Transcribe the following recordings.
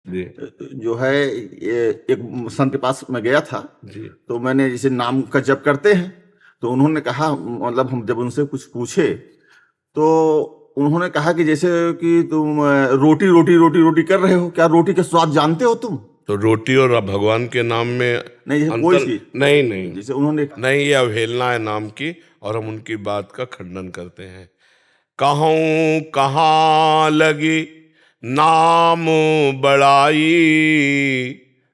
जी। जो है ये एक संत के पास मैं गया था, जी। तो मैंने जैसे नाम का जप करते हैं, तो उन्होंने कहा, मतलब हम जब उनसे कुछ पूछे, तो उन्होंने कहा कि जैसे कि तुम रोटी रोटी रोटी रोटी कर रहे हो, क्या रोटी का स्वाद जानते हो तुम? तो रोटी और भगवान के नाम में नहीं, जैसे कोई अंतर चीज, नहीं, नहीं, जैसे उन्होंने, नहीं, ये अवहेलना है नाम की, और हम उनकी बात का खंडन करते हैं। कहूँ कहाँ लगी नाम बड़ाई,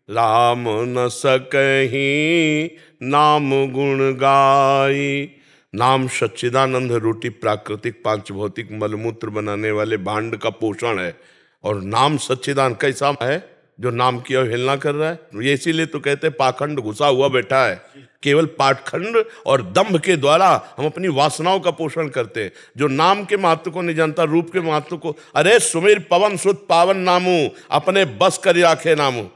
राम न सकहीं नाम गुण गाई। नाम सच्चिदानंद रोटी, प्राकृतिक पांच भौतिक मलमूत्र बनाने वाले भांड का पोषण है। और नाम सच्चिदानंद कैसा है जो नाम की अवहेलना कर रहा है? ये इसीलिए तो कहते हैं पाखंड घुसा हुआ बैठा है। केवल पाखंड और दंभ के द्वारा हम अपनी वासनाओं का पोषण करते हैं। जो नाम के महत्व को नहीं जानता, रूप के महत्व को, अरे सुमिर पवन सुत पावन नामू, अपने बस कर राखे नामू।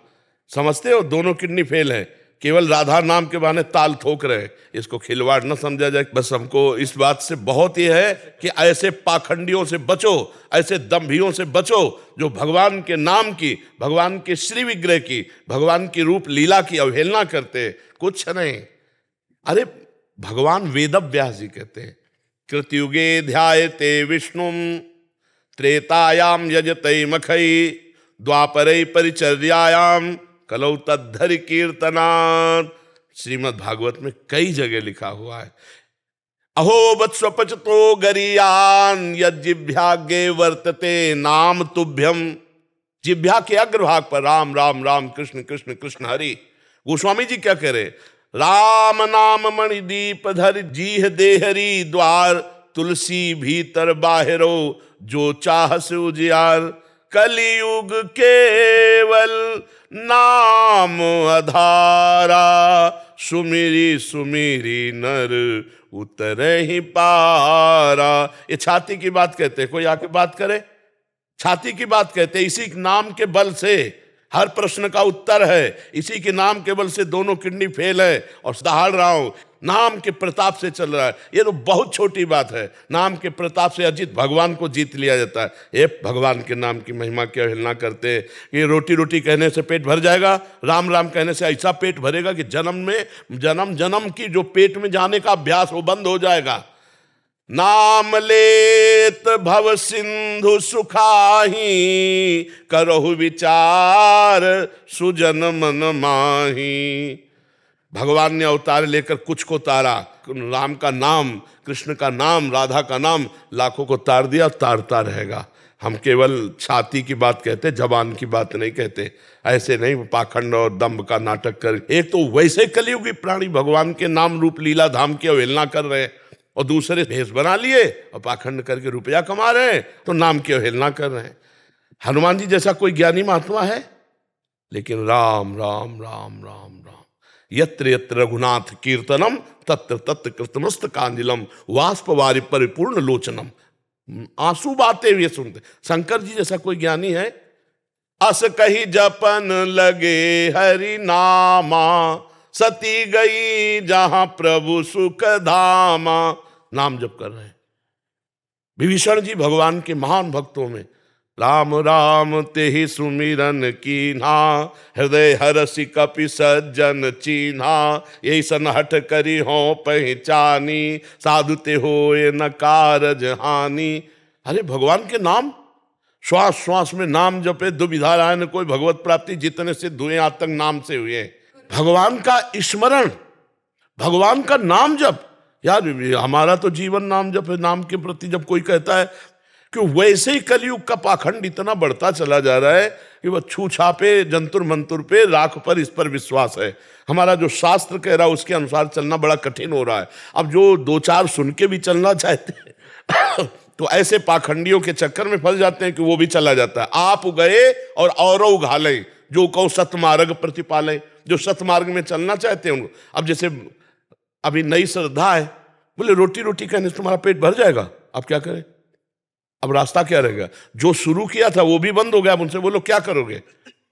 समझते हो, दोनों किडनी फेल है। केवल राधा नाम के बहाने ताल ठोक रहे हैं। इसको खिलवाड़ न समझा जाए। बस हमको इस बात से बहुत ही है कि ऐसे पाखंडियों से बचो, ऐसे दंभियों से बचो जो भगवान के नाम की, भगवान के श्री विग्रह की, भगवान की रूप लीला की अवहेलना करते। कुछ नहीं। अरे भगवान वेद व्यास जी कहते हैं, कृतयुगे ध्यायते विष्णुम, त्रेतायाम यजते मखई, द्वापरे परिचर्यायाम, कलौ तद्धरि कीर्तनात्। श्रीमद् भागवत में कई जगह लिखा हुआ है। अहो वत्स्वपचतो गरीयान यज्जिभ्यागे वर्तते नाम तुभ्यम। जिभ्या के अग्रभाग पर राम राम राम, कृष्ण कृष्ण कृष्ण हरि। गोस्वामी जी क्या कह रहे? राम नाम मणिदीप धर जीह देहरी द्वार, तुलसी भीतर बाहिरो जो चाह से उजियार। कलियुग केवल नाम आधारा, सुमिरी सुमिरी नर उतरे ही पारा। ये छाती की बात कहते हैं, कोई आके बात करे? छाती की बात कहते हैं। इसी नाम के बल से हर प्रश्न का उत्तर है। इसी के नाम के बल से दोनों किडनी फेल है और दहाड़ रहा हूं। नाम के प्रताप से चल रहा है। ये तो बहुत छोटी बात है। नाम के प्रताप से अजित भगवान को जीत लिया जाता है। ये भगवान के नाम की महिमा की अवहेलना करते हैं। ये रोटी रोटी कहने से पेट भर जाएगा, राम राम कहने से ऐसा पेट भरेगा कि जन्म जन्म की जो पेट में जाने का अभ्यास वो बंद हो जाएगा। नाम लेत भव सिंधु सुखाही, करहु विचार सुजन मन माही। भगवान ने अवतार लेकर कुछ को तारा। राम का नाम, कृष्ण का नाम, राधा का नाम लाखों को तार दिया, तारता रहेगा। हम केवल छाती की बात कहते, जबान की बात नहीं कहते। ऐसे नहीं पाखंड और दंभ का नाटक कर। एक तो वैसे कलियुगी प्राणी भगवान के नाम रूप लीला धाम की अवहेलना कर रहे हैं, और दूसरे भेष बना लिए और पाखंड करके रुपया कमा रहे हैं, तो नाम की अवहेलना कर रहे हैं। हनुमान जी जैसा कोई ज्ञानी महात्मा है? लेकिन राम राम राम राम राम, यत्र यत्र रघुनाथ कीर्तनम, तत्र तत्र कृतमस्त कांजिलम, वाष्पवारि परिपूर्ण लोचनम। आंसू बहाते हुए सुनते। शंकर जी जैसा कोई ज्ञानी है? अस कही जपन लगे हरि नामा, सती गई जहां प्रभु सुख धामा। नाम जप कर रहे हैं। विभीषण जी भगवान के महान भक्तों में, राम राम तेहि सुमिरन कीन्हा, हृदय हरसि कपि सज्जन चीन्हा। यही सन हठ करी हो पहचानी, साधु ते होए न कारज हानि। अरे भगवान के नाम, श्वास श्वास में नाम जपे, दुविधा राय न कोई भगवत प्राप्ति। जितने सिद्ध हुए आज तक नाम से हुए। भगवान का स्मरण, भगवान का नाम जप। यार हमारा तो जीवन नाम जप है। नाम के प्रति जब कोई कहता है कि वैसे ही कलयुग का पाखंड इतना बढ़ता चला जा रहा है कि वह छू छापे, जंतुर मंतुर पे, राख पर, इस पर विश्वास है। हमारा जो शास्त्र कह रहा है उसके अनुसार चलना बड़ा कठिन हो रहा है। अब जो दो चार सुन के भी चलना चाहते हैं तो ऐसे पाखंडियों के चक्कर में फंस जाते हैं कि वो भी चला जाता है। आप गए और औरों उघाले, जो कहो सतमार्ग प्रतिपाले। जो सतमार्ग में चलना चाहते हैं उनको, अब जैसे अभी नई श्रद्धा है, बोले रोटी रोटी कहने से तुम्हारा पेट भर जाएगा, अब क्या करें? अब रास्ता क्या रहेगा? जो शुरू किया था वो भी बंद हो गया। अब उनसे बोलो क्या करोगे?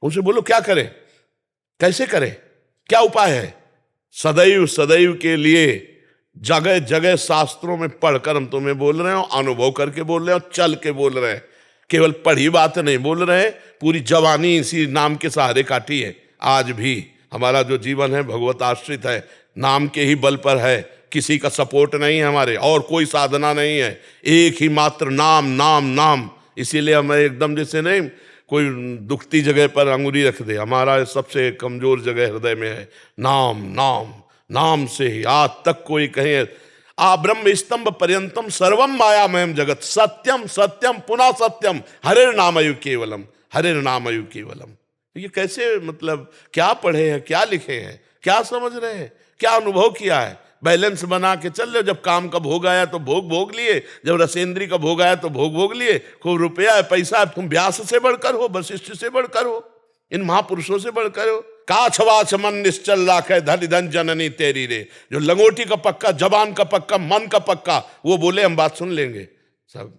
उनसे बोलो क्या करें, कैसे करें, क्या उपाय है? सदैव सदैव के लिए जगह जगह शास्त्रों में पढ़कर हम तुम्हें बोल रहे हो, अनुभव करके बोल रहे हो, चल के बोल रहे हैं। केवल पढ़ी बात नहीं बोल रहे हैं, पूरी जवानी इसी नाम के सहारे काटी है। आज भी हमारा जो जीवन है भगवत आश्रित है, नाम के ही बल पर है, किसी का सपोर्ट नहीं है हमारे, और कोई साधना नहीं है, एक ही मात्र नाम नाम नाम। इसीलिए हमें एकदम जैसे नहीं कोई दुखती जगह पर अंगुली रख दे, हमारा सबसे कमजोर जगह हृदय में है नाम नाम। नाम से ही आज तक कोई कहे आ ब्रह्म स्तंभ पर्यंतम सर्वम मायामयम जगत सत्यम सत्यम पुनः सत्यम हरे नामयु केवलम, हरे नामयु केवलम। ये कैसे, मतलब क्या पढ़े हैं, क्या लिखे हैं, क्या समझ रहे हैं, क्या अनुभव किया है? बैलेंस बना के चल रहे हो। जब काम का भोग आया तो भोग भोग लिए, जब रसेंद्री का भोग आया तो भोग भोग लिए। खूब रुपया है, पैसा है, तुम व्यास से बढ़कर हो, वशिष्ठ से बढ़कर हो, इन महापुरुषों से बढ़कर हो। काछ वाछ मन निश्चल राखे धन धन जननी तेरी रे। जो लंगोटी का पक्का, जबान का पक्का, मन का पक्का, वो बोले हम बात सुन लेंगे सब।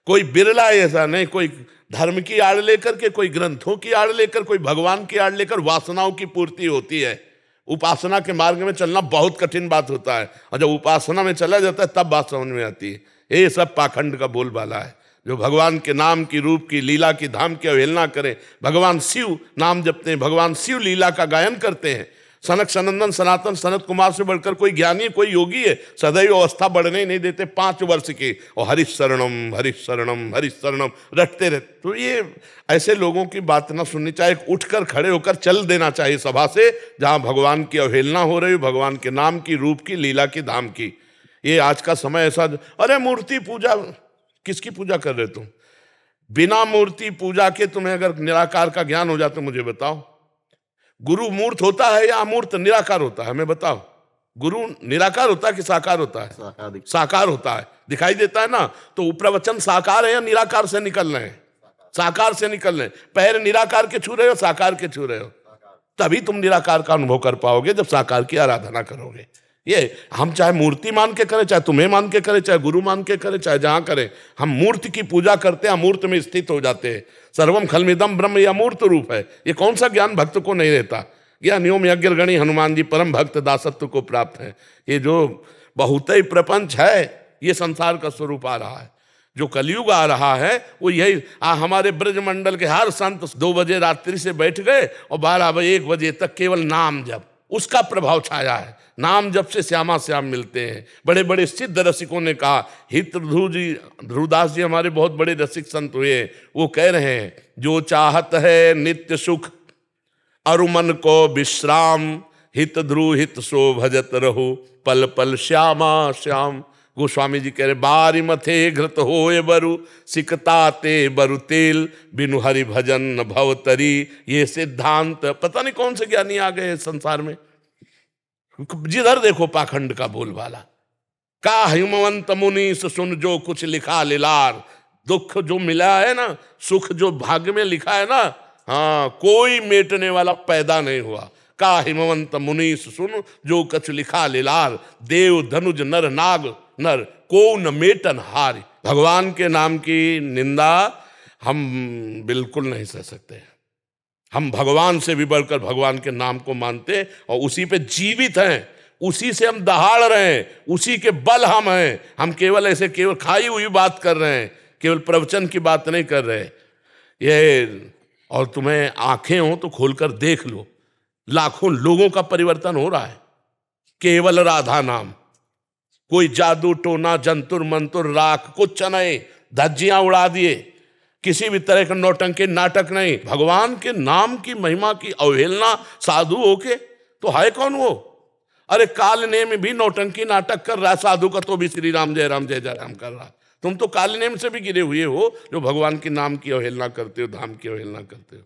कोई बिरला ऐसा नहीं, कोई धर्म की आड़ लेकर के, कोई ग्रंथों की आड़ लेकर, कोई भगवान की आड़ लेकर वासनाओं की पूर्ति होती है। उपासना के मार्ग में चलना बहुत कठिन बात होता है, और जब उपासना में चला जाता है तब बात समझ में आती है। ये सब पाखंड का बोलबाला है। जो भगवान के नाम की, रूप की, लीला की, धाम की अवहेलना करें। भगवान शिव नाम जपते हैं, भगवान शिव लीला का गायन करते हैं। सनक सनंदन सनातन सनत कुमार से बढ़कर कोई ज्ञानी, कोई योगी है, सदैव अवस्था बढ़ने ही नहीं देते 5 वर्ष के, और हरिशरणम हरिशरणम हरिशरणम रटते रहते। तो ये ऐसे लोगों की बात ना सुननी चाहिए, उठकर खड़े होकर चल देना चाहिए सभा से, जहाँ भगवान की अवहेलना हो रही हो, भगवान के नाम की, रूप की, लीला की, धाम की। ये आज का समय ऐसा, अरे मूर्ति पूजा, किसकी पूजा कर रहे तुम? बिना मूर्ति पूजा के तुम्हें अगर निराकार का ज्ञान हो जाता, मुझे बताओ। गुरु मूर्त होता है या अमूर्त, निराकार होता है? हमें बताओ। गुरु निराकार होता है कि साकार होता है? साकार होता है, दिखाई देता है ना। तो प्रवचन साकार है या निराकार से निकल रहे हैं? साकार से निकल रहे हैं। पैर निराकार के छू रहे हो, साकार के छू रहे हो, तभी तुम निराकार का अनुभव कर पाओगे, जब साकार की आराधना करोगे। ये हम चाहे मूर्ति मान के करें, चाहे तुम्हें मान के करें, चाहे गुरु मान के करें, चाहे जहां करें, हम मूर्ति की पूजा करते हैं, अमूर्त में स्थित हो जाते हैं। सर्वम खलमिदम ब्रह्म, यह अमूर्त रूप है। ये कौन सा ज्ञान भक्त को नहीं रहता? यह नियम यज्ञगणी हनुमान जी परम भक्त दासत्व को प्राप्त है। ये जो बहुत ही प्रपंच है, ये संसार का स्वरूप आ रहा है। जो कलयुग आ रहा है वो यही। हमारे ब्रजमंडल के हर संत 2 बजे रात्रि से बैठ गए और 12 बजे 1 बजे तक केवल नाम जप, उसका प्रभाव छाया है। नाम जप से श्यामा श्याम मिलते हैं। बड़े बड़े सिद्ध रसिकों ने कहा, हित ध्रुवदास जी हमारे बहुत बड़े रसिक संत हुए, वो कह रहे हैं, जो चाहत है नित्य सुख अरु मन को विश्राम, हित ध्रुव हित सो भजत रहो पल पल श्यामा श्याम। गोस्वामी जी कह रहे, बारी मथे घृत होए बरु सिकताते बरु तेल, बिनु हरि भजन न भवतरी। ये सिद्धांत पता नहीं कौन से ज्ञानी आ गए संसार में। जिधर देखो पाखंड का बोलबाला। का हिमवंत मुनि सुन जो कुछ लिखा लिलार। दुख जो मिला है ना, सुख जो भाग्य में लिखा है ना, हाँ, कोई मेटने वाला पैदा नहीं हुआ। का हिमवंत मुनि सुन जो कुछ लिखा लिलार, देव धनुज नर नाग नर को न मेटन हारी। भगवान के नाम की निंदा हम बिल्कुल नहीं सह सकते। हम भगवान से भी बढ़कर भगवान के नाम को मानते और उसी पे जीवित हैं, उसी से हम दहाड़ रहे हैं, उसी के बल हम हैं। हम केवल ऐसे केवल खाई हुई बात कर रहे हैं, केवल प्रवचन की बात नहीं कर रहे। ये और तुम्हें आंखें हो तो खोलकर देख लो, लाखों लोगों का परिवर्तन हो रहा है केवल राधा नाम। कोई जादू टोना जंतुर मंतुर राख कुछ नहीं, धज्जियां उड़ा दिए, किसी भी तरह का नौटंकी नाटक नहीं। भगवान के नाम की महिमा की अवहेलना साधु होके तो है कौन वो? अरे काल नेम में भी नौटंकी नाटक कर रहा है साधु का, तो भी श्री राम जय राम कर रहा। तुम तो काल नेम से भी गिरे हुए हो, जो भगवान के नाम की अवहेलना करते हो, धाम की अवहेलना करते हो।